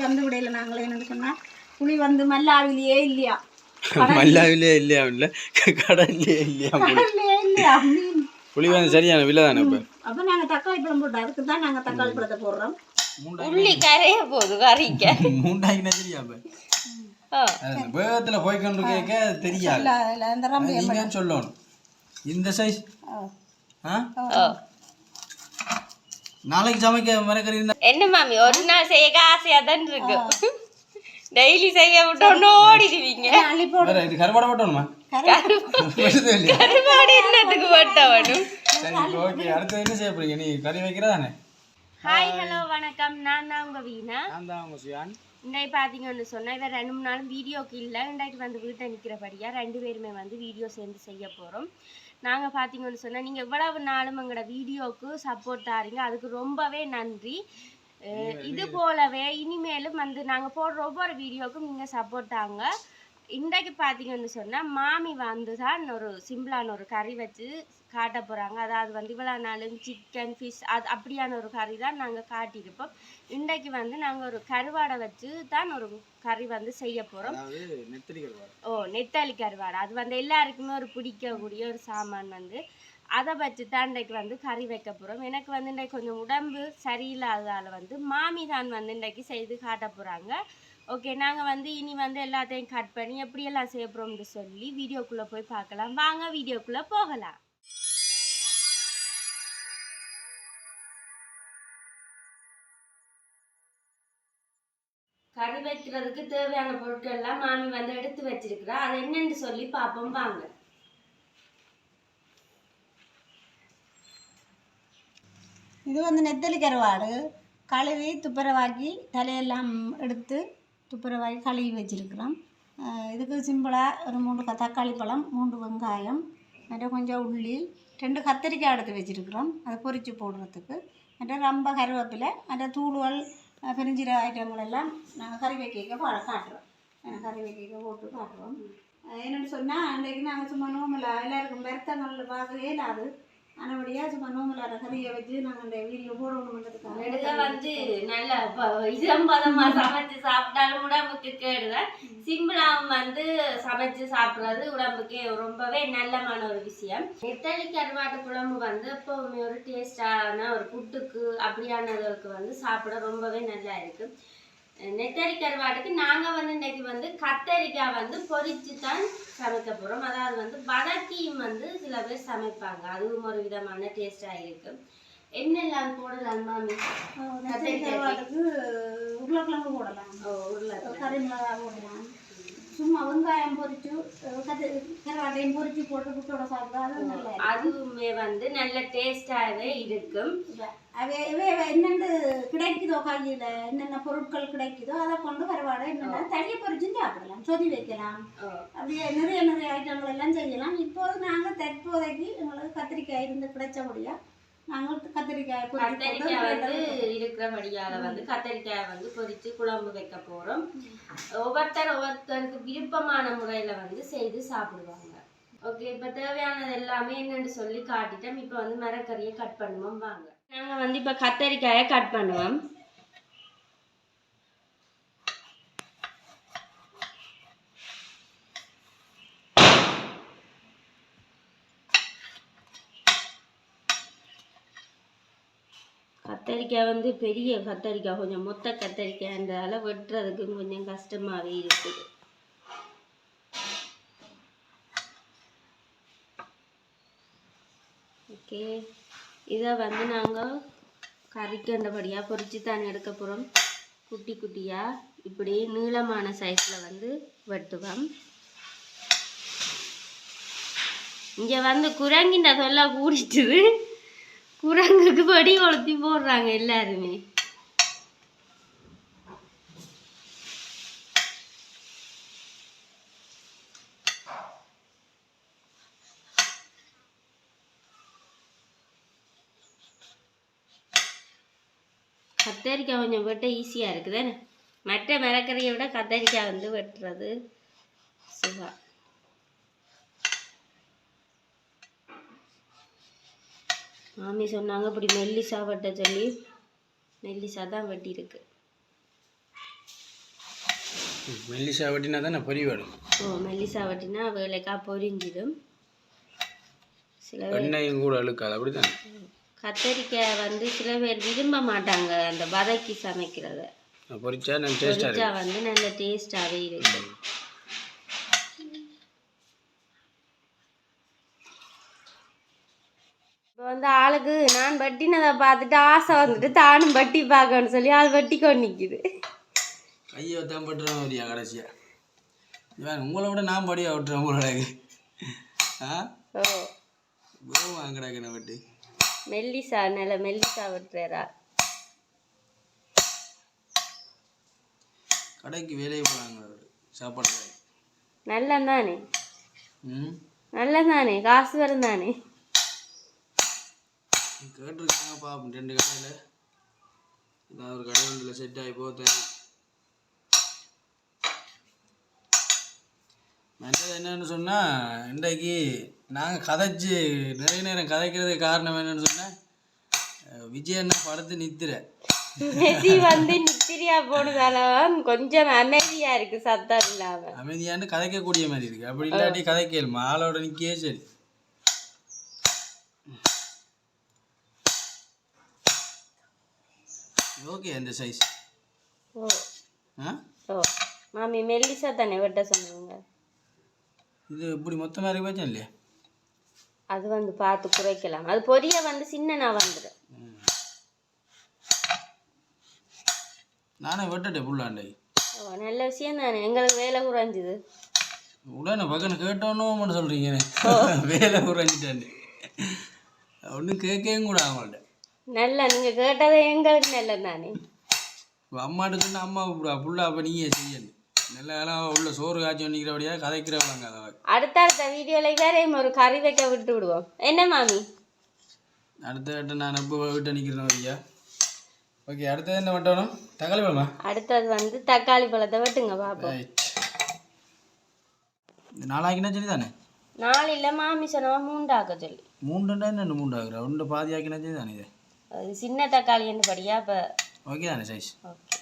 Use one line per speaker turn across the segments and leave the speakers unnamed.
வந்து விடையில நாங்களே என்னன்னு சொன்னா புளி வந்து மல்லாவிலேயே இல்லையா
மல்லாவிலே இல்லையா இல்ல கடல்லே இல்லையா
இல்லையா மீன்
புளி வந்து சரியான விலை தானே இப்போ.
அப்போ நாங்கள் தக்காளி பழம் போட்டோம், அதுக்கு தான் நாங்கள் தக்காளி பழத்தை போடுறோம்.
உள்ளி கரைய போகுது கறிக்க
மூண்டாயினா தெரியாம வேகத்தில் போய்கொண்டு கேட்க தெரியாது. நீங்க சொல்லணும் இந்த சைஸ் நாளைக்கு சமைக்க மறக்கறி
என்ன மாமி ஒரு நாள் செய்ய ஆசையா தான் இருக்கு. டெய்லி செய்ய விட்டோன்னு ஓடிடுவீங்க.
இது கருவாடை போட்டோம்மா
கருவாடு என்னத்துக்கு போட்டவனும்.
சரி ஓகே, அடுத்து என்ன செய்ய போறீங்க? நீ கறி வைக்கிறதானே?
ஹாய் ஹலோ வணக்கம், நான் தான் உங்க வீணா.
நான் தான் உங்க சுயான்.
இன்றைக்கு பார்த்தீங்கன்னு சொன்னால் இவன் 2-3 நாளும் வீடியோக்கு இல்லை. இன்றைக்கு வந்து வீட்டை நிற்கிறபடியாக 2 பேருமே வந்து வீடியோ சேர்ந்து செய்ய போகிறோம். நாங்கள் பார்த்தீங்கன்னு சொன்னால் நீங்கள் இவ்வளவு நாளும் எங்களோட வீடியோவுக்கு சப்போர்ட் தாரீங்க, அதுக்கு ரொம்பவே நன்றி. இது போலவே இனிமேலும் வந்து நாங்கள் போடுற ஒவ்வொரு வீடியோவுக்கும் நீங்கள் சப்போர்ட் தாங்க. இன்றைக்கு பார்த்தீங்கன்னு சொன்னால் மாமி வந்து தான் ஒரு சிம்பிளான ஒரு கறி வச்சு காட்ட போகிறாங்க. அதாவது வந்து இவ்வளோ நாளும் சிக்கன் ஃபிஷ் அது அப்படியான ஒரு கறி தான் நாங்கள் காட்டியிருப்போம். இன்றைக்கு வந்து நாங்கள் ஒரு கருவாடை வச்சு தான் ஒரு கறி வந்து செய்ய போகிறோம். நெத்தலி கருவாடை. அது வந்து எல்லாருக்குமே ஒரு பிடிக்கக்கூடிய ஒரு சாமான் வந்து அதை வச்சு தான் இன்றைக்கு வந்து கறி வைக்க போகிறோம். எனக்கு வந்து இன்றைக்கு கொஞ்சம் உடம்பு சரியில்லாததால் வந்து மாமி தான் வந்து இன்றைக்கு செய்து காட்ட போகிறாங்க. ஓகே, நாங்கள் வந்து இனி வந்து எல்லாத்தையும் கட் பண்ணி எப்படியெல்லாம் செய்ய போகிறோம்னு சொல்லி வீடியோக்குள்ளே போய் பார்க்கலாம். வாங்க வீடியோக்குள்ளே போகலாம். கறி வைக்கிறதுக்கு தேவையான பொருட்கள் எல்லாம் மாமி வந்து எடுத்து வச்சிருக்கிறா. அது என்னன்னு சொல்லி பார்ப்போம் வாங்க.
இது வந்து நெத்தலி கருவாடு கழுவி துப்புரவாக்கி தலையெல்லாம் எடுத்து துப்புரவாக்கி கழுவி வச்சுருக்கிறோம். இதுக்கு சிம்பிளாக ஒரு 3 தக்காளி பழம், 3 வெங்காயம், மற்றும் கொஞ்சம் உள்ளி, 2 கத்திரிக்காய் எடுத்து வச்சுருக்கிறோம் அதை பொரித்து போடுறதுக்கு, மற்றும் ரொம்ப கருவேப்பிலை, மற்ற தூள்கள் பெருஞ்சீரக ஐட்டங்கள் எல்லாம் நாங்கள் கறி வைக்க காட்டுறோம். கறி வைக்க போட்டு காட்டுறோம். என்னென்னு சொன்னால் அன்றைக்கு நாங்கள் சும்மா நோம்பில் எல்லாருக்கும் வருத்தங்கள் பார்க்கவே இல்லாது ஆனபடியாக சும்மா நோம்பலாட கறியை வச்சு நாங்கள் அந்த வீடியோ போடணுன்றதுக்காக
வந்து நல்ல இதம்பதமாக சமைச்சு சாப்பிட்டாலும் உடம்புக்கு கேடுதான். சிம்பிளாகவும் வந்து சமைச்சு சாப்பிட்றது உடம்புக்கு ரொம்பவே நல்லமான ஒரு விஷயம். நெத்தலி கருவாட்டு குழம்பு வந்து எப்போவுமே ஒரு டேஸ்டான ஒரு புட்டுக்கு அப்படியானதுக்கு வந்து சாப்பிட ரொம்பவே நல்லா இருக்குது. நெத்தலி கருவாட்டுக்கு நாங்கள் வந்து இன்றைக்கு வந்து கத்தரிக்காய் வந்து பொரிச்சு தான் சமைக்க போகிறோம். அதாவது வந்து வதக்கியும் வந்து சில பேர் சமைப்பாங்க, அதுவும் ஒரு விதமான டேஸ்டாக இருக்குது. என்னெல்லாம் போடலாம் மாமி?
கத்தரிக்காய்க்கு உருளைக்கிழங்கு போடலாம், கறி மிளகா போடலாம், சும்மா வெங்காயம் பொரிச்சு கருவாட்டையும் பொரிச்சு போட்டு புட்டோட சாப்பிட்டா
அதுவுமே வந்து நல்ல டேஸ்டாகவே இருக்கும்.
என்னென்ன கிடைக்குதோ கையில் என்னென்ன பொருட்கள் கிடைக்குதோ அதை கொண்டு கருவாடை என்னென்ன தனியை பொரிச்சு சாப்பிடலாம், சொதி வைக்கலாம், அப்படியே நிறைய ஐட்டங்கள் எல்லாம் செய்யலாம். இப்போது நாங்கள் தற்போதைக்கு எங்களுக்கு கத்திரிக்காய் இருந்து கிடைச்சபடியா நாங்கள் கத்திரிக்காய்
வந்து இருக்கிறபடியால வந்து கத்திரிக்காய் வந்து பொரிச்சு குழம்பு வைக்க போறோம். ஒவ்வொருத்தருக்கு விருப்பமான முறையில வந்து செய்து சாப்பிடுவாங்க. ஓகே, இப்ப தேவையானது எல்லாமே என்னன்னு சொல்லி காட்டிட்டோம். இப்ப வந்து மரக்கறியை கட் பண்ணுவோம் வாங்க. நாங்க வந்து இப்ப கத்தரிக்காயை கட் பண்ணுவோம். கத்தரிக்காய் வந்து பெரிய கத்தரிக்காய், கொஞ்சம் மொத்த கத்தரிக்காய்ன்றதால வெட்டுறதுக்கு கொஞ்சம் கஷ்டமாகவே இருக்குது. ஓகே, இதை வந்து நாங்கள் கறிக்கண்டபடியாக பொரிச்சு தான் எடுக்க போகிறோம். குட்டி குட்டியாக இப்படி நீளமான சைஸில் வந்து வெட்டுவோம். இங்கே வந்து குரங்கின்ற சொல்ல கூடிட்டுது, குரங்குக்கு படி கொளுத்தி போடுறாங்க எல்லாருமே. கத்தரிக்காய் கொஞ்சம் வெட்ட ஈஸியாக இருக்குது. மற்ற மரக்கறியை விட கத்தரிக்காய் வந்து வெட்டுறது சுகா. மாமி சொன்னாங்க இப்படி மெல்லிசா வெட்ட சொல்லி, மெல்லிசா தான் வெட்டியிருக்கு.
மெல்லிசா வெட்டினா தானே பொரிவாடும்.
ஓ மெல்லிசா வட்டினா வேலைக்காக பொரிஞ்சிடும். சில
எண்ணெயும் கூட அழுக்காது அப்படித்தானே.
கத்தரிக்காய் வந்து சில பேர் விரும்ப மாட்டாங்க அந்த வதக்கி சமைக்கிறத.
பொரிச்சா நல்ல டேஸ்டாக
பொரிச்சா வந்து நல்ல டேஸ்டாகவே இருக்கு. இப்போ வந்து ஆளுக்கு நான் வட்டினதை பார்த்துட்டு ஆசை வந்துட்டு தானும் வட்டி பார்க்கணும்னு சொல்லி ஆள் வட்டி கொண்டு நிற்கிது.
கையை தான் பட்டுறோம் வரியா கடைசியாக. இவன் உங்களை விட நான் படியாக விட்டுறேன் உங்களோட.
ஓ
வாங்கடாக்கண்ண வட்டி
மெல்லிசா நல்ல மெல்லிசா விட்டுறா.
கடைக்கு வேலையை போகிறாங்க சாப்பாடு கடை.
நல்லதானே நல்லதானே காசு வரும் தானே.
கேட்டிருக்காங்க பாப்போம் 2 கடையில் ஏதாவது ஒரு கடை ஒன்றில் செட் ஆகி போத்தேன். மற்றது என்னன்னு சொன்னால் இன்றைக்கு நாங்கள் கதைச்சி நிறைய நேரம் கதைக்கிறதுக்கு காரணம் என்னன்னு சொன்னால் விஜயண்ணா படத்து நித்திர
மெசி வந்து நித்திரியா போனதால கொஞ்சம் அமைதியா இருக்கு சத்தம் இல்லாம.
அமைதியான்னு கதைக்கக்கூடிய மாதிரி இருக்கு. அப்படி இல்லாட்டி கதைக்கலுமா ஆளோட நிற்கே சரி. ஓகே அந்த சைஸ்.
ஓ ஓ மாமி மெல்லிசா தானே வெட்ட சொன்னாங்க.
இது இப்படி மொத்தமாக இருக்கு வச்சேன் இல்லையா.
அது வந்து பார்த்து குறைக்கலாம். அது பொரிய வந்து சின்னனா வந்துடும்.
நானே வெட்டட்டேன் புல்லாண்டை.
ஓ நல்ல விஷயம் தானே. எங்களுக்கு வேலை குறைஞ்சிது.
உடனே பக்கன்னு கேட்டோன்னு சொல்கிறீங்க வேலை குறைஞ்சிட்டேன். ஒன்றும் கேட்கவும் கூட அவங்கள்ட்ட.
நல்ல நீங்கள் கேட்டதை எங்களுக்கு நல்லது தானே.
இப்போ அம்மாட்ட சொன்னால் அம்மா கூப்பிடுவா புல்லா அப்போ நீங்கள் செய்யணும். நல்ல வேலை உள்ள சோறு காய்ச்சி வண்டிக்கிறபடியா கதைக்கிறவங்க. அதை
அடுத்த வீடியோவில் வேற ஒரு கறி வைக்க விட்டு விடுவோம். என்ன மாமி
அடுத்த நான் எப்போ விட்டு நிற்கிறேன் வரியா. ஓகே அடுத்தது என்ன வெட்டணும். தக்காளி பழமா. அடுத்தது
வந்து தக்காளி பழத்தை வெட்டுங்க பாப்போம்.
இந்த 4 ஆக்கினா சரி தானே.
4 இல்லை மாமி சொன்னவா 3 ஆக்க சொல்லி.
3 என்ன 3 ஆகுறா. 1 பாதி ஆக்கினா சரி தானே. இது
அது சின்ன தக்காளி என்ன படியா அப்போ
ஓகே தானே சைஸ்.
ஓகே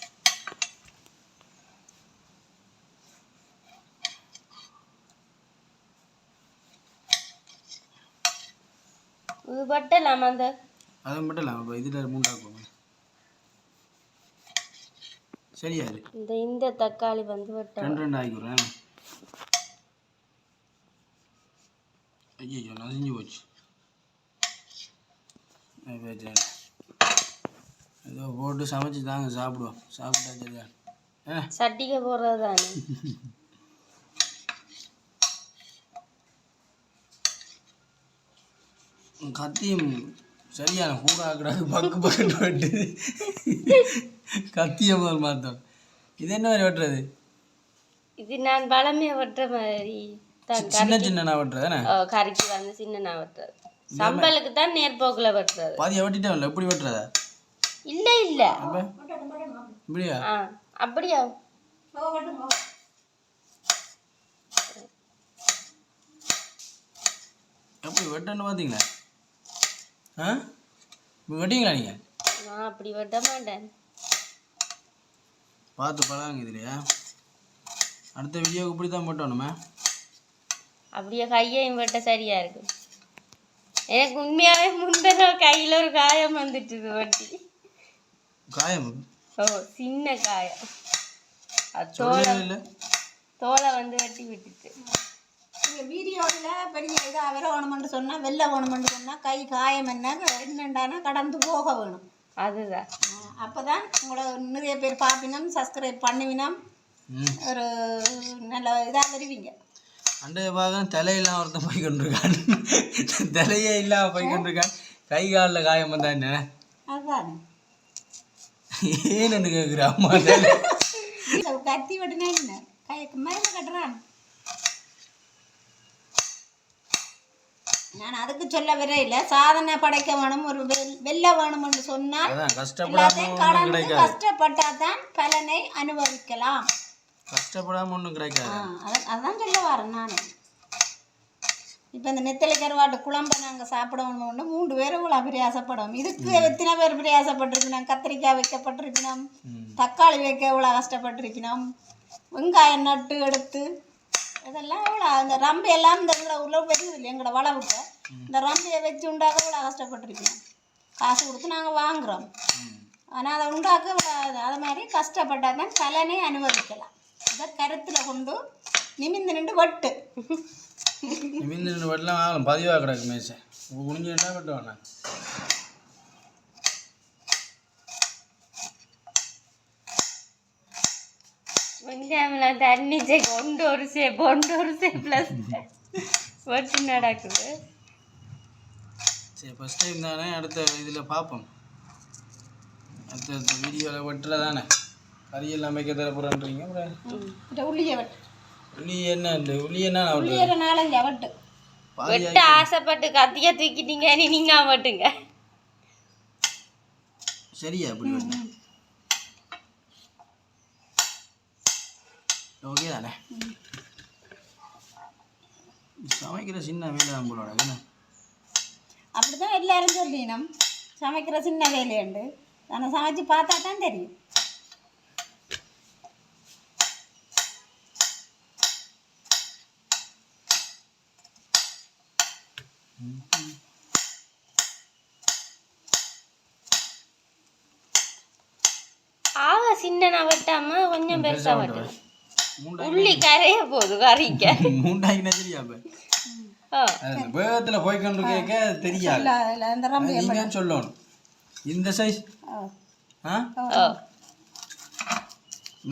இது பட்டலாம் அந்த
அதுவும் பட்டலாம். இப்போ இதில் 3 ஆக்குவோம் சரியா.
இந்த தக்காளி வந்து வெட்ட
2 ஆகிக்கிறேன். ஐயோ நசிஞ்சு போச்சு. ஏதோ போட்டு சமைச்சு தாங்க சாப்பிடுவோம். சாப்பிட்டா சரியா.
சட்டிக்கு போடுறது தானே.
கத்தியும் சரியான கூடாக்கூடாது பக்கு பக்குன்னு வெட்டு. கத்திய முதல் மாத்தோம். இது என்ன மாதிரி வெட்டுறது.
இது நான் பழமையா வெட்டுற மாதிரி
சின்ன சின்ன வெட்டுறதானே.
கறிக்கு வந்து சின்ன வெட்டுறது. சம்பளுக்கு தான் நேர்போக்குல வெட்டுறது.
பாதியை வெட்டிட்டேன். எப்படி வெட்டுறதா.
இல்ல இல்ல
இப்படியா.
அப்படியா.
எப்படி வெட்டன்னு பார்த்தீங்களா. வெட்டிங்களா நீங்கள்.
நான் அப்படி வெட்ட மாட்டேன்.
பார்த்து பழகுங்க இதுலையா. அடுத்த வீடியோவுக்கு இப்படி தான் போட்டோணுமே.
அப்படியே கையையும் வெட்ட சரியா இருக்கு. எனக்கு உண்மையாவே முந்தின கையில் ஒரு காயம் வந்துட்டு வட்டி.
காயம்.
ஓ சின்ன காயம். தோலை வந்து வெட்டி விட்டுட்டு.
வீடியோவில் பெரிய இதாக வேற வேணுமென்று சொன்னால் வெளில வேணுமென்று சொன்னால் கை காயம் என்னண்டானா கடந்து போக வேணும்.
அதுதான்.
அப்போ தான் உங்களை நிறைய பேர் பார்ப்பினோம் சப்ஸ்கிரைப் பண்ணுவினோம் ஒரு நல்ல இதாக வருவீங்க.
அண்டைய பார்க்க தலையெல்லாம் ஒருத்தன் போய் கொண்டிருக்கான். தலையே இல்லாமல் போய் கொண்டிருக்கான். கை காலில் காயம் வந்தா என்ன.
அதுதான்
ஏன்னு கேட்குற அம்மா.
கத்தி வெட்டினா என்ன கை மருந்து கட்டுறான். நான் அதுக்கு சொல்ல வரே இல்லை. சாதனை படைக்க வேணும் ஒரு வெல்ல வேணும்னு சொன்னால் கஷ்டப்பட்டா தான் பலனை அனுபவிக்கலாம்.
கஷ்டப்படாமல் ஒன்றும் கிடைக்காது.
அதான் சொல்ல வரேன் நான். இப்போ இந்த நெத்தலி கருவாட்டு குழம்பை நாங்கள் சாப்பிடணும்னு 3 பேரும் இவ்வளோ பிரயாசப்படும். இதுக்கு எத்தனை பேர் பிரயாசப்பட்டிருக்கணும்? கத்திரிக்காய் வைக்கப்பட்டிருக்கணும், தக்காளி வைக்க இவ்வளோ கஷ்டப்பட்டிருக்கணும், வெங்காயம் நட்டு எடுத்து இதெல்லாம் இவ்வளோ அந்த ரம்பி எல்லாம் இந்த உள்ள பெருது இல்லை எங்களோட வளவுக்கு. இந்த ரம்பியை வச்சு உண்டாக்க இவ்வளோ கஷ்டப்பட்டிருக்கணும். காசு கொடுத்து நாங்கள் வாங்குகிறோம். ஆனால் அதை உண்டாக்க அது மாதிரி கஷ்டப்பட்டால் தான் கலனே அனுமதிக்கலாம். அதை கருத்தில் கொண்டு நிமிந்து நின்று வட்டு
நிமிந்து நின்று வட்டலாம் ஆகலாம். பதிவாக கிடக்கு மேசை குனிஞ்சுட்டா வெட்டுவாண்ணா.
வெங்காயம்லாம் தண்ணி கொண்டு ஒரு ப்ளஸ் வட்டு நடக்குது.
சரி ஃபஸ்ட் டைம் தானே, அடுத்த இதில் பார்ப்போம். அடுத்த வீடியோவில் வெட்டுல தானே கறியெல்லாம் வைக்க தர போகிறேன்றீங்க. அப்புறம்
உள்ளியை வட்டு
உள்ளி என்ன இல்லை உள்ளி என்ன
உள்ளியை 4-5 வட்டு
வெட்ட ஆசைப்பட்டு கத்திய தூக்கிட்டீங்க, நீங்க மட்டுங்க
சரியா அப்படி வெட்ட ஓகே தானே. சமைக்கிற சின்ன வேலை தான் போலோட என்ன
அப்படி தான் எல்லாரும் சொல்லினோம். சமைக்கிற சின்ன வேலையுண்டு, நான் சமைச்சு பார்த்தா தான் தெரியும்.
சின்ன வெட்டாம கொஞ்சம் பெருசா வெட்டணும். உள்ளி கரைய போகுது கறிக்க
மூண்டாயினா தெரியா வேகத்தில் போய்கொண்டு கேட்க தெரியாது. நீங்கள் சொல்லணும் இந்த சைஸ்.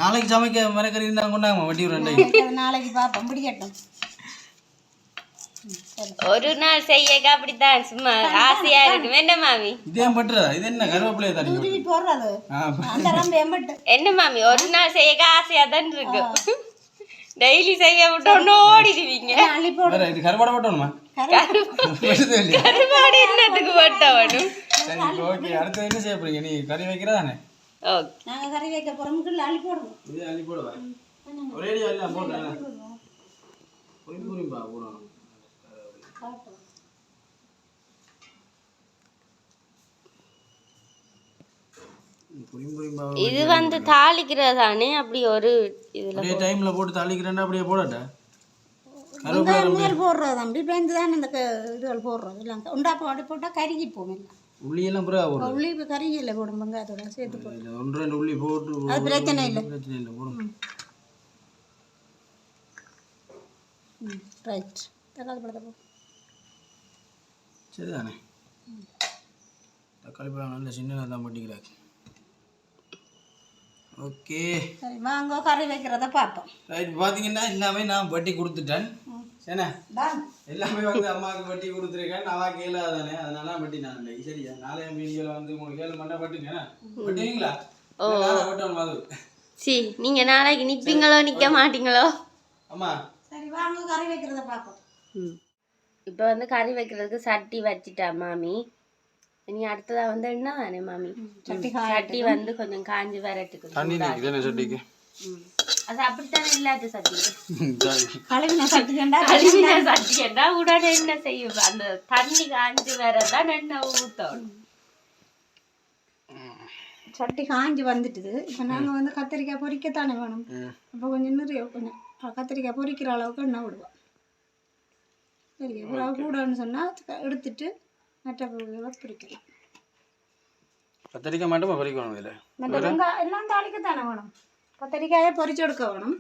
நாளைக்கு சமைக்க மரக்கறி இருந்தாங்க கொண்டாங்க வட்டி 2
நாளைக்கு பார்ப்போம் பிடிக்கட்டும்.
ஒரு நாள் செய்யக்க அப்படித்தான் சும்மா ஆசையா இருக்கு. என்ன மாமி
இதே பண்றதா? இது என்ன கருவேப்பிலையை தண்ணி
போடுறது
என்ன மாமி? ஒரு நாள் செய்யக்க ஆசையா தான் இருக்கு. டெய்லி செய்ய விட்டோன்னு ஓடிடுவீங்க.
இது கருவாடை போட்டோம்மா.
கருவாடு என்னத்துக்கு போட்டவனும்.
சரி ஓகே, அடுத்து என்ன செய்ய போறீங்க? நீ கறி வைக்கிறதானே?
ஓகே,
நாங்க கறி வைக்க போறோம். அள்ளி போடுவோம்.
இது அள்ளி போடுவா. ஒரேடியா இல்ல போடுறேன். புரியும்பா போறோம்.
இது வந்து தாளிக்கிறதானே அப்படி ஒரு இதுல
ஒரே டைம்ல போட்டு தாளிக்கிறேன்னா அப்படியே போடட்டா?
கருவேப்பிலை போடுறது தம்பி, பேந்து தான் இந்த இதுகள் போடுறது இல்லை. உண்டாப்பம் அப்படி போட்டால் கருகி போகும்.
உள்ளியெல்லாம் புறா போடுறோம்.
உள்ளி இப்போ கறியில் போடும் வெங்காயத்தோட சேர்த்து போட்டு
1-2 உள்ளி போட்டு
அது பிரச்சனை இல்லை.
போடும்.
ரைட், தக்காளி பழத்தை போ.
சரிதானே, தக்காளி பழம் நல்ல சின்ன தான் பண்ணிக்கிறாங்க. ஓகே
சரி வாங்க கறி வைக்கிறத பார்ப்போம்.
ரைட், பார்த்தீங்கன்னா எல்லாமே நான் வட்டி கொடுத்துட்டேன். சரிண்ணா, எல்லாமே வந்து அம்மாவுக்கு வட்டி கொடுத்துருக்கேன். நான் கேளாதானே, அதனால வட்டி நான் இல்லை. சரியா, நாளைய வீடியோவில் வந்து உங்களுக்கு 7 மணி வட்டுங்க வட்டுவீங்களா? வட்டணும் அது.
சரி, நீங்கள் நாளைக்கு நிற்பீங்களோ நிற்க மாட்டீங்களோ?
அம்மா
சரி வாங்க கறி வைக்கிறத பார்ப்போம்.
இப்போ வந்து கறி வைக்கிறதுக்கு சட்டி வச்சிட்டா மாமி. நீ அடுத்ததா வந்து என்ன தானே மாமி, சட்டி வந்து கொஞ்சம் காஞ்சி வரட்டுக்கு
தண்ணி நிக்குது சட்டிக்கு.
அது அப்படித்தானே இல்லாத சட்டி.
கழுவின சட்டிக்கண்டா
உடனே என்ன செய்யும், அந்த தண்ணி காஞ்சி வரதான் எண்ணெய் ஊற்றணும்.
சட்டி காஞ்சி வந்துட்டுது. இப்போ நாங்கள் வந்து கத்திரிக்காய் பொரிக்கத்தானே வேணும். அப்போ கொஞ்சம் நிறைய கொஞ்சம் கத்திரிக்காய் பொரிக்கிற அளவுக்கு எண்ணெய் விடுவோம். சரி, இவ்வளோ கூடன்னு சொன்னால் எடுத்துட்டு மற்ற பொருள்களை பொரிக்கலாம்.
கத்திரிக்காய் மட்டும் பொரிக்கணும். இதில்
மற்ற வெங்காயம் எல்லாம் தாளிக்கத்தானே வேணும். கத்திரிக்காயை பொரிச்சு எடுக்க வேணும்.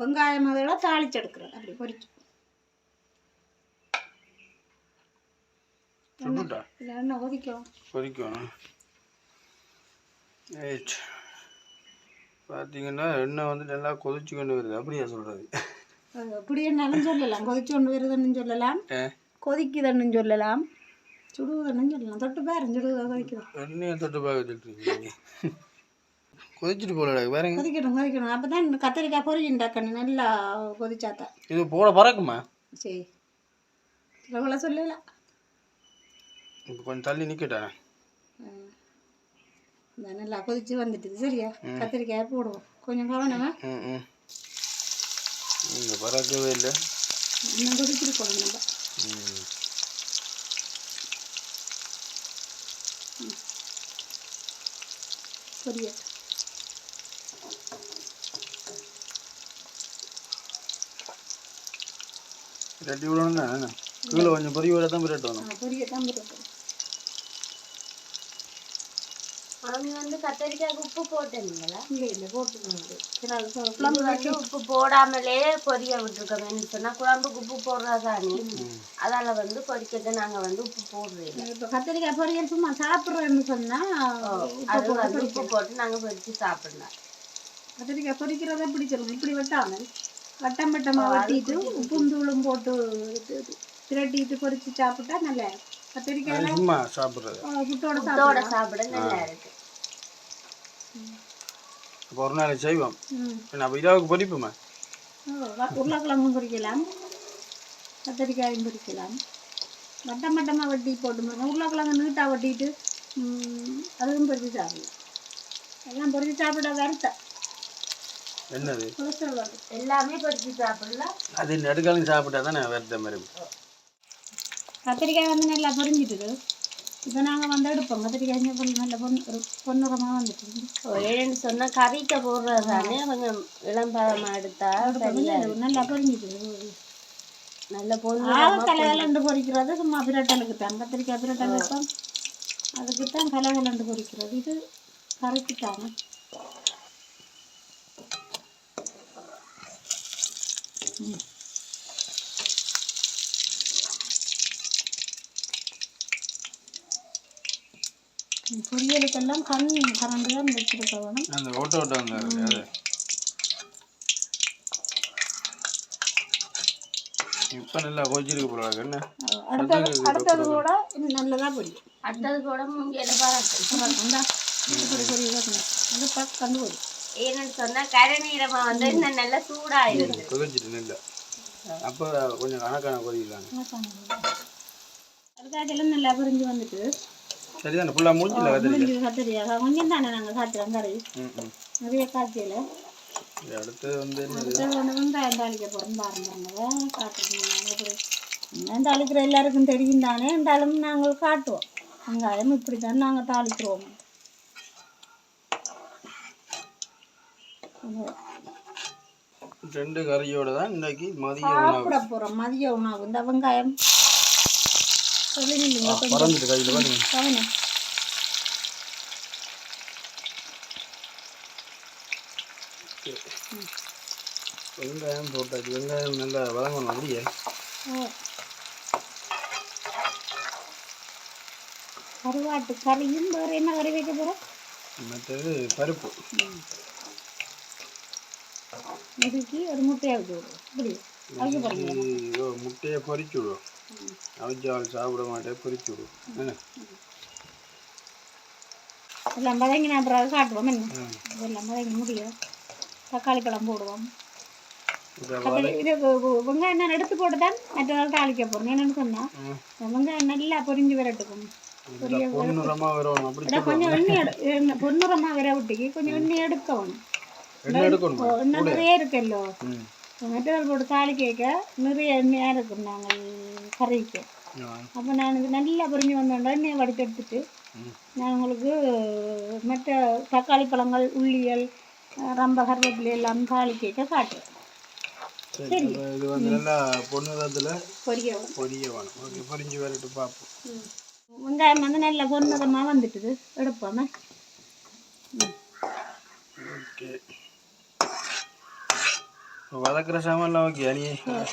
வெங்காயம் அதெல்லாம் தாளிச்சு எடுக்கிறோம். அப்படி பொரிச்சு எண்ணெய்
பொரிக்கணும். ரைட், பார்த்தீங்கன்னா எண்ணெய் வந்து நல்லா கொதிச்சு கொண்டு வருது. அப்படியா சொல்கிறது?
அப்படி என்னாலும் சொல்லலாம், கொதிச்சு கொண்டு வருதுன்னு சொல்லலாம், கொதிக்குதுன்னு சொல்லலாம், சுடுவதுன்னு சொல்லலாம். தொட்டு பாருங்க, சுடுவதை கொதிக்குது.
எண்ணெயை தொட்டு பார்க்க கொதிச்சுட்டு போகல வேற
கொதிக்கணும். அப்போ தான் கத்திரிக்காய் பொரிச்சுட்டாக்கணும். நல்லா கொதிச்சாத்தான்
இது போட பறக்குமா?
சரி, இவ்வளோ சொல்லலாம்.
இப்போ கொஞ்சம் தள்ளி நிற்கட்டானே,
நல்லா கொதிச்சு வந்துட்டுது. சரியா, கத்திரிக்காயை போடுவோம். கொஞ்சம் கவனமா.
இங்கே பறக்கவே இல்லை.
இன்னும் கொதிச்சுட்டு போடணும். நம்ம பொரியல்
ரெட்டி விடணும் தானே கீழே கொஞ்சம் பொரிய விட தான் பிரட்டணும்
பொரியல் தான் பொரியல்
மாமி வந்து கத்தரிக்காய்க்கு உப்பு போட்டீங்களா?
இல்லை போட்டுருந்தது
குழம்பு வந்து உப்பு போடாமலே பொரிய விட்டுருக்கோம் சொன்னா குழம்புக்கு உப்பு போடுறதானே அதால வந்து பொரிக்கிறது நாங்க வந்து உப்பு போடுறோம்.
இப்போ கத்திரிக்காய் பொரியல் சும்மா சாப்பிட்றோன்னு சொன்னால்
அது வந்து உப்பு போட்டு நாங்க பொரிச்சு சாப்பிடலாம்.
கத்திரிக்காய் பொரிக்கிறத பிடிச்சிடும். இப்படி வெட்டாமல் வட்டம் வட்டமாக வெட்டிட்டு உப்பும் தூளும் போட்டு திரட்டிட்டு பொரிச்சு சாப்பிட்டா நல்லா கத்திரிக்காய்
சும்மா சாப்பிட்றது
புட்டோட
சாப்பிட நல்லா இருக்கு.
அப்போ ஒரு நாளைக்கு செய்வோம். அப்போ இதாவுக்கு பொரிப்போமா?
உருளைக்கிழங்கும் பொரிக்கலாம், கத்திரிக்காயும் பொரிக்கலாம். வட்டம் வட்டமாக வெட்டி போட்டு உருளைக்கிழங்கு நீட்டாக வெட்டிட்டு அதுவும் பொரிச்சு சாப்பிடலாம். எல்லாம் பொரிச்சு சாப்பிட வருத்த
என்னது
எல்லாமே பொரிச்சு சாப்பிடலாம்.
அது நெடுக்காலம் சாப்பிட்டா தானே வருத்த மாதிரி.
கத்திரிக்காய் வந்து நல்லா பொரிஞ்சிட்டுது. இப்போ நாங்கள் வந்து எடுப்போம். கத்திரிக்காய் நல்ல பொன்னுரமாக வந்துட்டு
ஏன்னு சொன்னால் கறிக்க போடுறது தானே கொஞ்சம் இளம்பழமாக எடுத்தா
நல்லா பொரிஞ்சிட்டுது.
நல்ல பொண்ணு
கலகலண்டு பொரிக்கிறது சும்மா பிரட்டலுக்கு தான். கத்திரிக்காய் பிரட்டல் வைப்போம், அதுக்கு தான் கலகலண்டு பொரிக்கிறது. இது கறிக்கு தானே. பொரியலுக்கெல்லாம் கரண்டு தான் வச்சிருக்க வேணும்.
அந்த ஓட்ட வந்து இப்போ நல்லா கொஞ்சிருக்கு போகிறாங்க. என்ன
அடுத்தது கூட இன்னும் நல்லதாக பொரியும்.
அடுத்தது கூட முங்கிய பாராட்டு
அது பார்த்து கண்டு போடும்.
ஏன்னு சொன்னால் கரநீரமாக வந்து இன்னும் நல்லா சூடாகிருக்கு.
கொதிச்சிட்டு இல்லை அப்போ கொஞ்சம் கணக்கான பொரியலாங்க.
அதுக்காகலாம் நல்லா பொரிஞ்சு வந்துட்டு
சரிதானே ஃபுல்லாக முடிஞ்சில்ல
கத்திரிக்காய் கொஞ்சம் தானே நாங்கள் காய்ச்சிறோம். கறி நிறைய காய்ச்சியில்
அடுத்தது வந்து
வெங்காயம் தாளிக்க போகிறோம். பாருங்க காட்டுறோம். வெங்காயம் தாளிக்கிற எல்லாருக்கும் தெரியும் தானே, இருந்தாலும் நாங்கள் காட்டுவோம். வெங்காயம் இப்படி தான் நாங்கள் தாளிக்கிறோம்.
ரெண்டு கறியோட தான் இன்னைக்கு
சாப்பிட போகிறோம் மதிய உணவு. இந்த வெங்காயம்
பறந்துட்டு கையில் பாருங்க. வெங்காயம் போட்டாச்சு. வெங்காயம் நல்லா வதங்கணும். அப்படியே
கருவாட்டு கறியும் வேறு என்ன கறி வைக்க போகிறோம்?
மற்றது பருப்பு
இதுக்கு ஒரு முட்டையை வச்சு விடுவோம். இப்படி அவிக்க போகிறோம்.
முட்டையை பொரிச்சு விடுவோம். அவிச்சால் சாப்பிட மாட்டேன், பொரிச்சு விடுவோம்.
எல்லாம் வதங்கி நான் அப்புறம் காட்டுவோம். என்ன இதெல்லாம் வதங்கி முடியும். தக்காளி பழம் போடுவோம். இது வெங்காயம் நான் எடுத்து போட்டு தான் மற்ற நாள் தாளிக்க போகிறோம். என்னென்னு சொன்னால் வெங்காயம் நல்லா பொரிஞ்சு வரட்டுக்கும்.
பொன்னுரமாக வரும். அப்படி
கொஞ்சம் எண்ணெய் பொன்னுரமாக வர விட்டுக்கு கொஞ்சம் எண்ணெய் எடுக்கணும். எண்ணெய் நிறைய இருக்குல்லோ. மற்ற நாள் போட்டு தாளிக்க நிறைய எண்ணெயாக இருக்கும் நாங்கள் கறிக்கு. அப்போ நான் இது நல்லா பொரிஞ்சு வந்தோன்னா எண்ணெயை வடித்து எடுத்துட்டு நான் உங்களுக்கு மற்ற தக்காளி பழங்கள், உள்ளியல், ரொம்ப கருவேப்பிலை எல்லாம் தாளிக்க காட்டுறேன். சரி,
இது வந்து நல்லா பொன்னுரத்தில்
பொரிய
வேணும். ஓகே, பொரிஞ்சு வரட்டு பார்ப்போம்.
வெங்காயம் வந்து நல்லா பொன்னுரமாக வந்துட்டுது. எடுப்போமே.
ஓகே, வதக்கிற சாமான்லாம் ஓகே. நீ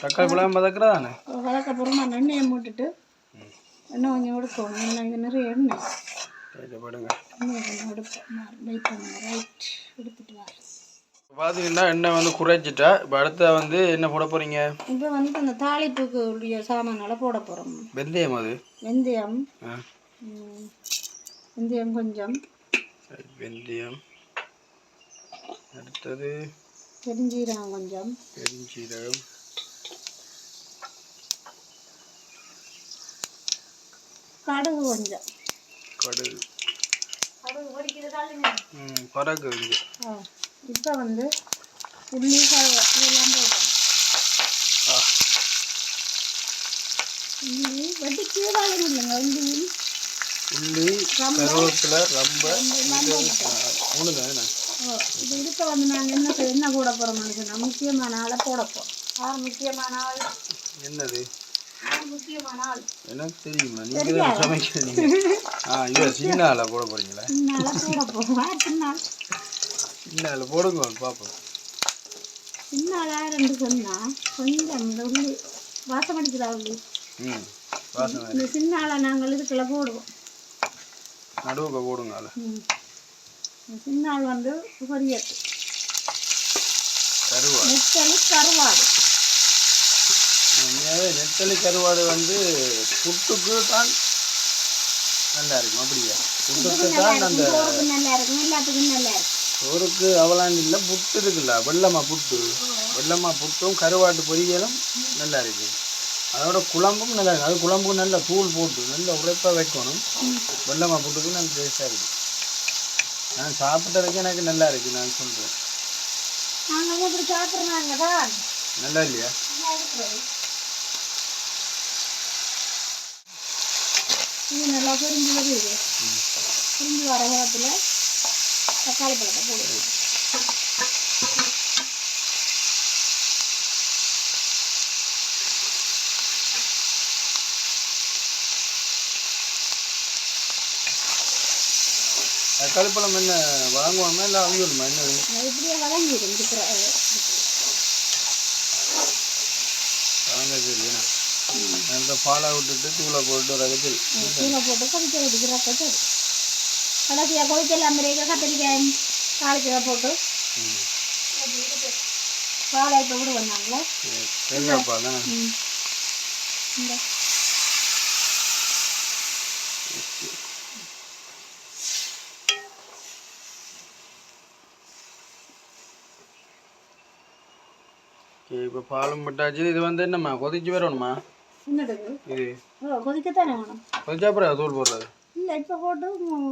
தக்காளி பழம் வதக்குறதானே?
வதக்க போகிறோம். நான் எண்ணெயை மூட்டுட்டு எண்ணெய் கொஞ்சம் எடுக்கணும். எண்ணெய் இது நிறைய எண்ணெய்
படுங்க.
எண்ணெய் கொஞ்சம் எடுப்போம். ரைட் பண்ணுங்க. ரைட் எடுத்துட்டு வர
பார்த்தீங்கன்னா எண்ணெய் வந்து குறைச்சிட்டா. இப்போ அடுத்த வந்து என்ன போட போகிறீங்க?
இப்போ வந்து அந்த தாளிப்புக்கு உடைய சாமானால் போட போகிறோம்.
வெந்தயம். அது
வெந்தயம் வெந்தயம் கொஞ்சம்.
வெந்தயம். அடுத்தது
பெருஞ்சீரகம் கொஞ்சம்.
பெருஞ்சீரகம்.
கடுகு கொஞ்சம்.
கடுகு.
கடுகு
பறகு.
இப்போ வந்து உள்ளி இதெல்லாம் போடுறோம். வெட்டி கீழாலும் இல்லைங்க உள்ளியும்
உள்ளி கருவேப்பிலை ரொம்ப மூணு தானே.
இது இருக்க வந்து நாங்கள் என்ன போட போகிறோம்னு சொன்னால் முக்கியமான ஆளை போட போகிறோம். யார் முக்கியமான ஆள்?
என்னது
முக்கியமான ஆள்
எனக்கு தெரியுமா? நீங்கள் தான் சமைக்கிறீங்க. இவர் சின்ன ஆளை போட போகிறீங்களா?
சின்ன ஆளை போட போகிறோம்.
சின்ன ஆளை போடுங்க பார்ப்போம்.
சின்ன ஆளாக ரெண்டு சொன்னால் கொஞ்சம் இந்த உள்ளி வாசம் அடிக்கிறா உள்ளி.
வாசனை
இந்த சின்ன ஆளை நாங்கள் இதுக்குள்ள போடுவோம்.
நடுவுக்கு போடுங்க ஆளை.
சின்ன ஆள் வந்து பொரியத்து
கருவாடு
நெத்தலி கருவாடு.
நெத்தலி கருவாடு வந்து புட்டுக்கு தான் நல்லா இருக்கும். அப்படியா? புட்டுக்கு தான் அந்த
நல்லா இருக்கும், எல்லாத்துக்கும் நல்லா இருக்கும்.
சோறுக்கு அவலாண்டு இல்லை, புட்டு இருக்குல்ல வெள்ளமா புட்டு, வெள்ளமா புட்டும் கருவாட்டு பொரியலும் நல்லா இருக்கு. அதோட குழம்பும் நல்லா இருக்கு. அது குழம்புக்கு நல்லா தூள் போட்டு நல்லா உரைப்பாக வைக்கணும். வெள்ளமா புட்டுக்கு நல்ல டேஸ்டாக இருக்குது. நான் சாப்பிட்டதுக்கு எனக்கு நல்லா இருக்கு. நான் சொல்கிறேன்,
நாங்கள் இப்படி சாப்பிட்றாங்க தான்
நல்லா இல்லையா?
இது நல்லா புரிஞ்சு வருது. புரிஞ்சு வர நேரத்தில் தக்காளி பழத்தை போடுவோம்.
தக்காளி பழம் என்ன வாங்குவாமா இல்லை அவியணுமா? என்ன
இப்படியே வதங்கிடும் இருக்கிற
வதங்க சரியா? அந்த பாலை விட்டுட்டு தூளை போட்டு ரகத்தில்
தூளை போட்டு கொதிக்க விட்டுக்கிற சரி. கடைசியாக கொதிக்கலாம் பிறகு கத்திரிக்காய் தாளிக்க போட்டு பாலை இப்போ கூட வந்தாங்களே
தேங்காய் பால்.
இந்த
இப்போ பாலும் விட்டாச்சு. இது வந்து என்னம்மா கொதிச்சு வரணுமா?
என்னதுக்கு
இது
கொதிக்கத்தானே வேணும்.
கொதிச்சா அப்புறம் தூள் போடுறது
இல்லை, இப்போ போட்டு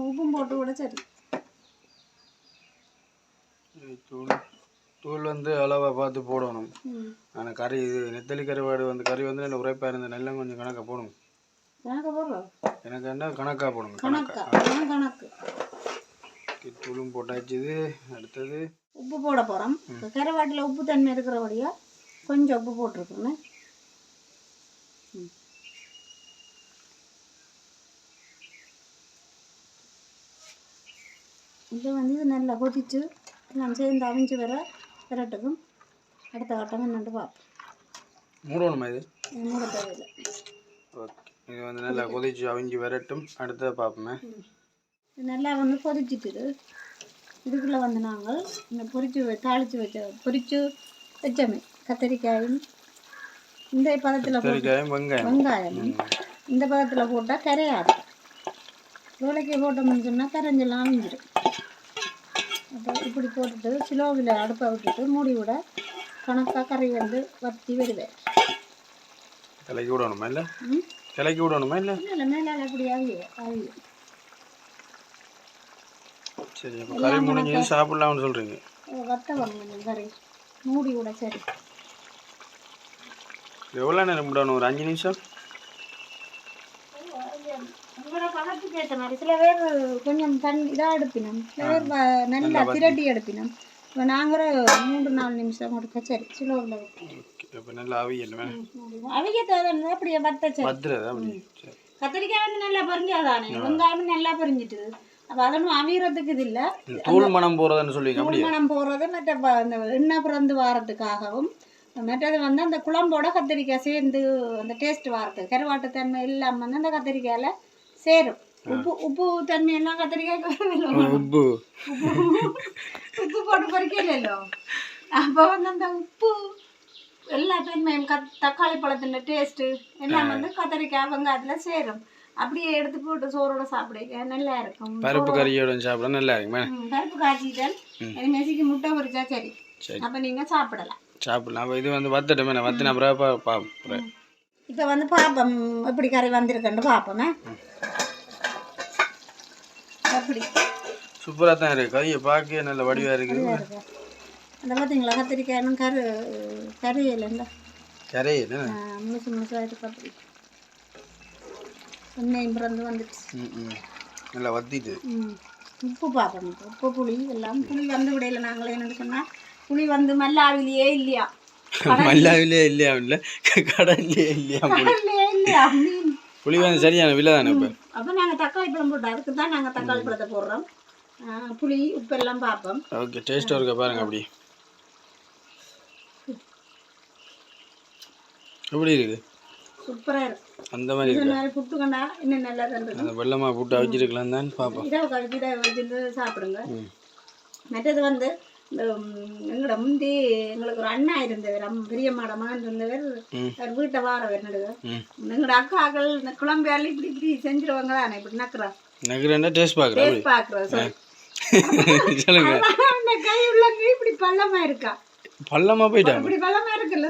உப்பும் போட்டு கூட சரி.
தூள் தூள் வந்து அளவாக பார்த்து போடணும். ஆனால் கறி இது நெத்தலி கருவாடு வந்து கறி வந்து நல்ல உரைப்பாக இருந்த நெல்லம் கொஞ்சம் கணக்காக போடணும்.
கணக்கு போடுறோம்.
எனக்கு என்ன கணக்காக போடணும்.
கணக்கு
தூளும் போட்டாச்சு. இது அடுத்தது
உப்பு போட போகிறோம். கருவாட்டில் உப்பு தன்மை இருக்கிறபடியாக கொஞ்சம் உப்பு போட்டிருக்கோங்க. இது வந்து இது நல்லா கொதிச்சு நான் சேர்ந்து அவிஞ்சு விரட்டுக்கும் அடுத்த கட்டம் என்னென்று பார்ப்போம்.
மூடணுமா? இது
மூட தேவையில்லை.
ஓகே, இது வந்து நல்லா கொதிச்சு அவிஞ்சு விரட்டும். அடுத்ததை பார்ப்போமே.
இது நல்லா வந்து கொதிச்சுட்டு இதுக்குள்ளே வந்து நாங்கள் இந்த பொரிச்சு வச்சோமே கத்திரிக்காயும் இந்த பதத்தில் வெங்காயம் இந்த பதத்தில் போட்டால் கரையாது. வேலைக்கு போட்டோம்னு சொன்னால் கரைஞ்செல்லாம் அவிஞ்சிடும். அப்போ இப்படி போட்டுட்டு சிலோவில் அடுப்பை விட்டுட்டு மூடி விட கணக்காக கறி வந்து வற்றி வருவேன்.
கிளக்கி விடணுமா? இல்லை கிளக்கி விடணுமா? இல்லை
இல்லை மேலால் எப்படி ஆகியும்.
சரி, அப்போ கறி முடிஞ்சு சாப்பிட்லாம்னு சொல்கிறீங்க.
வத்த வாங்க கறி மூடி விட சரி.
எவ்வளோ நேரம் விடணும்? ஒரு 5 நிமிஷம்.
உங்களோட பழத்துக்கு ஏற்ற மாதிரி சில பேர் கொஞ்சம் இதாக எடுப்பினோம், சில பேர் நல்லா திரட்டி எடுப்பினோம். இப்போ நாங்கள் 3-4 நிமிஷம் கொடுக்க சரி சிலோவில்
இப்போ நல்லா அவியல்
அவிய தேவை. அப்படியே வத்த கத்திரிக்காய் வந்து நல்லா பறிஞ்சாதானே, வெங்காயமும் நல்லா பறிஞ்சிட்டு. அப்போ அதனும் அவியறதுக்கு இது இல்லை,
தூள் மனம் போகிறதுன்னு சொல்லுவீங்க.
தூள் மனம் போகிறது மற்ற அந்த எண்ணெய் பிறந்து வாரத்துக்காகவும், மற்றது வந்து அந்த குழம்போட கத்திரிக்காய் சேர்ந்து அந்த டேஸ்ட் வாரத்துக்கு கருவாட்டு தன்மை இல்லாமல் வந்து அந்த கத்திரிக்காயில் சேரும். உப்பு தன்மையெல்லாம் கத்திரிக்காய்க்கு உப்பு போட்டு பறிக்கலையோ. அப்போ வந்து அந்த உப்பு எல்லா தன்மையும் தக்காளி பழத்தின் டேஸ்ட்டு எல்லாம் வந்து கத்திரிக்காய் வெங்காயத்தில் சேரும். அப்படியே எடுத்து போட்டு சோறோட சாப்பிட நல்லா இருக்கும்.
பருப்பு கறியோட சாப்பிட நல்லா இருக்கும்.
பருப்பு காய்ச்சிட்டல் மெசிக்கு முட்டை பொரிச்சா சரி, அப்போ நீங்கள் சாப்பிடலாம்.
அப்போ இது வந்து வத்துட்டோமே, வத்துன அப்புறம்
இப்போ வந்து பார்ப்போம் எப்படி கறி வந்திருக்குன்னு பார்ப்போமே. அப்படி
சூப்பராக தான் இருக்குது. கறியை பார்க்க நல்ல வடிவாக இருக்குது.
அந்த பார்த்தீங்களா கத்திரிக்காயும் கறியில்லை கரையில்
கரையில்
முழுசு முழுசாக இருக்கு. அப்படி எண்ணெயும் பிறந்து வந்துடுச்சு.
நல்லா வத்திட்டு
உப்பு பார்க்கணும், உப்பு புளி எல்லாம். புளி வந்து விடையில நாங்களே என்ன சொன்னால் புளி வந்து மல்லாவிலேயே இல்லையா,
மல்லாவிலே இல்லையா, இல்லை கடல்லே இல்லையா,
கடல்லையே இல்லையா மீன்.
புளி வந்து சரியான விலை தானே இப்போ.
அப்போ நாங்கள் தக்காளி பழம் போட்டோம், அதுக்கு தான் நாங்கள் தக்காளி பழத்தை போடுறோம். புளி உப்பெல்லாம் பார்ப்போம்.
ஓகே, டேஸ்ட்டாக இருக்க பாருங்க. அப்படி எப்படி இருக்கு?
சூப்பராக இருக்கு.
அந்த மாதிரி இருக்கு.
புட்டு கண்டா இன்னும் நல்லா தான்.
அந்த வெள்ளமா புட்டு அவிச்சிருக்கலாம் தான் பார்ப்போம்.
இதை கவிச்சு இதை வச்சுட்டு சாப்பிடுங்க. மற்றது வந்து இந்த எங்களோட முந்தி எங்களுக்கு ஒரு அண்ணா இருந்தவர், பெரிய மாடமான்னு இருந்தவர். அவர் வீட்டை வாரவர் நடுக. எங்களோட அக்காக்கள் இந்த குழம்பையால் இப்படி இப்படி செஞ்சிருவாங்க தானே, இப்படி நக்குறேன்
டேஸ்ட்
பார்க்குறோம்.
சொல்லுங்க.
அந்த கை உள்ளங்க இப்படி பள்ளமா இருக்கா,
பள்ளமா போயிட்டாங்க.
இப்படி பள்ளமா இருக்குல்ல,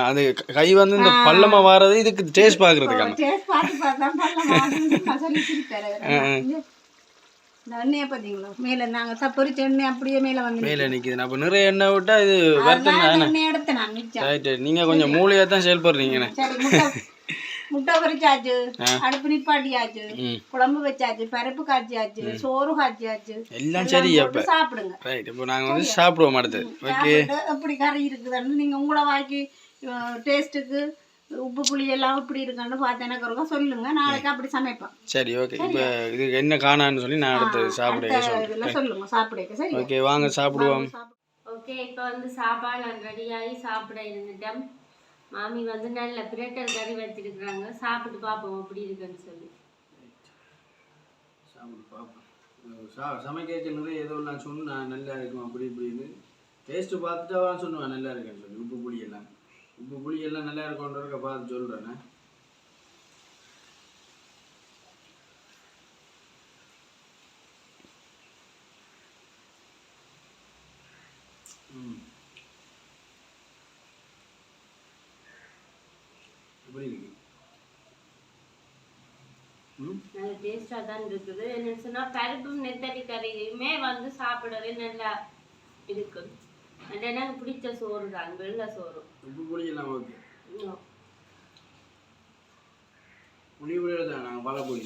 அது கை வந்து இந்த பள்ளமா வாரது இதுக்கு டேஸ்ட் பார்க்கறதுக்கான.
டேஸ்ட் பார்த்து பள்ளமா சொல்லி சிரிப்பாரு. எண்ணெயை பார்த்தீங்களா மேலே நாங்கள் பொரிச்ச எண்ணெய் அப்படியே மேலே வந்து
மேலே நிற்கிது. அப்போ நிறைய எண்ணெய் விட்டா இது வருத்தம்.
எண்ணெய் எடுத்து நான் மிச்சம்.
ரைட்டு, நீங்கள் கொஞ்சம் மூளையாக தான் செயல்படுறீங்கண்ணே.
சரி, முட்டை பொரிச்சாச்சு, அடுப்பு நிப்பாட்டியாச்சு, குழம்பு வச்சாச்சு, பருப்பு காய்ச்சியாச்சு, சோறு காய்ச்சியாச்சு,
எல்லாம் சரி. அப்போ
சாப்பிடுங்க.
ரைட், இப்போ நாங்கள் வந்து சாப்பிடுவோம் அடுத்து. ஓகே,
எப்படி கறி இருக்குதுன்னு நீங்கள் உங்களை வாக்கி டேஸ்ட்டுக்கு உப்பு புளி எல்லாம் இப்படி இருக்கான்னு பார்த்து எனக்கு சொல்லுங்க, நாளைக்கு அப்படி சமைப்பேன்.
சரி, ஓகே. இப்போ இதுக்கு என்ன காணான்னு சொல்லி நான் அடுத்து சாப்பிட
சொல்லுங்க, சாப்பிடுங்க. சரி,
ஓகே, வாங்க சாப்பிடுவோம்.
ஓகே, இப்போ வந்து சாப்பாடு நான் ரெடியாகி சாப்பிட இருந்துட்டேன். மாமி வந்து நல்ல பிரட்டல் கறி வச்சிருக்கிறாங்க, சாப்பிட்டு பார்ப்போம் எப்படி இருக்குன்னு சொல்லி.
சாப்பிட்டு பார்ப்போம். சமைக்க நிறைய ஏதோ நான் சொன்னேன் நல்லா இருக்கும் அப்படி இப்படின்னு. டேஸ்ட்டு பார்த்துட்டு சொன்னுவேன் நல்லா இருக்குன்னு சொல்லி. உப்பு புளி எல்லாம் நல்லா இருக்கும்ன்றத பார்த்து சொல்கிறேண்ணே. எப்படி இருக்கு?
நல்ல டேஸ்டாக தான் இருக்குது. என்னன்னு சொன்னால் பருப்பும் நெத்தடி கறியுமே வந்து சாப்பிடவே நல்லா இருக்கும். அது எனக்கு பிடிச்ச சோறு தான், வெள்ளை சோறு.
உப்பு புளி எல்லாம் ஓகே. புளி தான் நாங்கள் பழப்புளி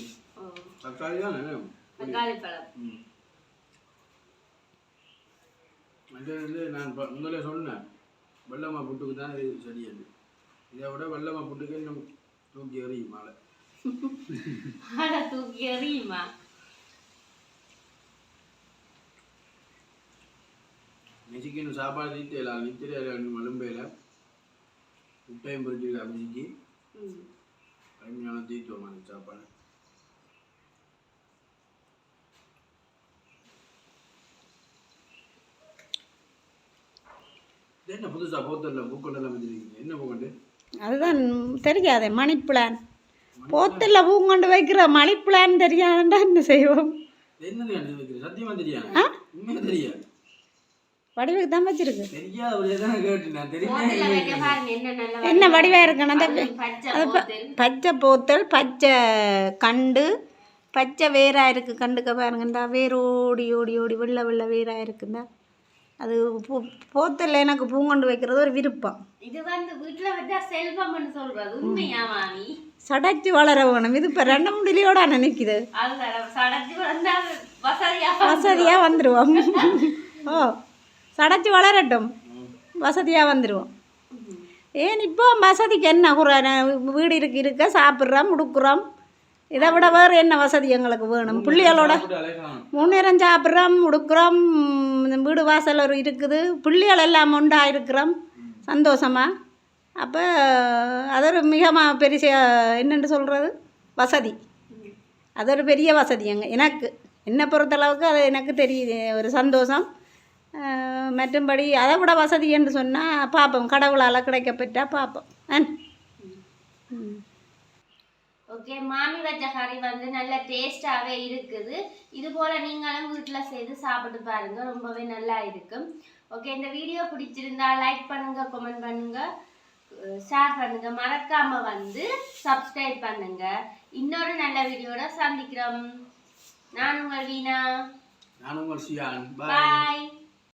தக்காளி தானே,
தக்காளி பழம்.
அது வந்து நான் முதல்ல சொன்னேன் வெள்ளமா புட்டுக்கு தான் இது சரியாது. இதை விட வெள்ளமா புட்டுக்கு இன்னும் தூக்கி எறியும் மாலை.
தூக்கி எறியுமா?
நெசிக்கணும் சாப்பாடு நீத்தையில் நித்திரையில் மலும்பையில் முட்டையும் பொறிச்சிருக்கா அபிஜிக்கு கம்மியான தீத்துவமான சாப்பாடு. என்ன புதுசாக போத்தரில் பூக்கொண்டெல்லாம் வச்சுருக்கீங்க? என்ன பூக்கொண்டு?
அதுதான் தெரியாதே, மணி பிளான். போத்தரில் பூங்கொண்டு வைக்கிற மணி பிளான் தெரியாதுண்டா என்ன செய்வோம்?
என்னது வைக்கிறேன் சத்தியமாக தெரியாது, உண்மையாக தெரியாது.
வடிவுக்கு தான் வச்சிருக்கு.
என்ன
என்ன வடிவாக இருக்கணும்? பச்சை போத்தல், பச்சை கண்டு, பச்சை வேராக இருக்குது. கண்டுக்க பாருங்கண்டா, வேர் ஓடி ஓடி ஓடி வெள்ளை வெள்ளை வேராக இருக்குண்டா. அது போத்தல் எனக்கு பூங்கொண்டு வைக்கிறது ஒரு விருப்பம்.
இது வந்து வீட்டில் வச்சா செல்வம்னு சொல்கிறது உண்மையா மாமி?
சடைச்சு வளர வேணும். இது இப்போ 2 முடியோட நினைக்குது. வசதியாக வந்துடுவோம். ஓ, சடைச்சு வளரட்டும், வசதியாக வந்துடுவோம். ஏன் இப்போ வசதிக்கு என்ன வீடு இருக்க சாப்பிட்றோம் முடுக்குறோம், இதை விட வேறு என்ன வசதி எங்களுக்கு வேணும்? பிள்ளைகளோட 3 நேரம் சாப்பிட்றோம் முடுக்குறோம், வீடு வாசல் ஒரு இருக்குது, பிள்ளைகள் எல்லாம் உண்டாக இருக்கிறோம் சந்தோஷமாக. அப்போ அது ஒரு மிக பெரிய என்னென்று சொல்கிறது வசதி. அது ஒரு பெரிய வசதி எனக்கு என்னை பொறுத்தளவுக்கு அது எனக்கு தெரியுது ஒரு சந்தோஷம். மற்றும்படி அதை விட வசதி என்று சொன்னால் பார்ப்போம், கடவுளால் கிடைக்கப்பட்டா பார்ப்போம்.
ஓகே, மாமி வச்ச கறி வந்து நல்ல டேஸ்டாகவே இருக்குது. இது போல் நீங்களும் வீட்டில் செய்து சாப்பிட்டு பாருங்கள், ரொம்பவே நல்லா இருக்கும். ஓகே, இந்த வீடியோ பிடிச்சிருந்தா லைக் பண்ணுங்கள், கமெண்ட் பண்ணுங்கள், ஷேர் பண்ணுங்கள், மறக்காமல் வந்து சப்ஸ்கிரைப் பண்ணுங்கள். இன்னொரு நல்ல வீடியோட சந்திக்கிறோம். நான் உங்கள் வீணா.
நான் உங்கள் சியான்.
பாய்.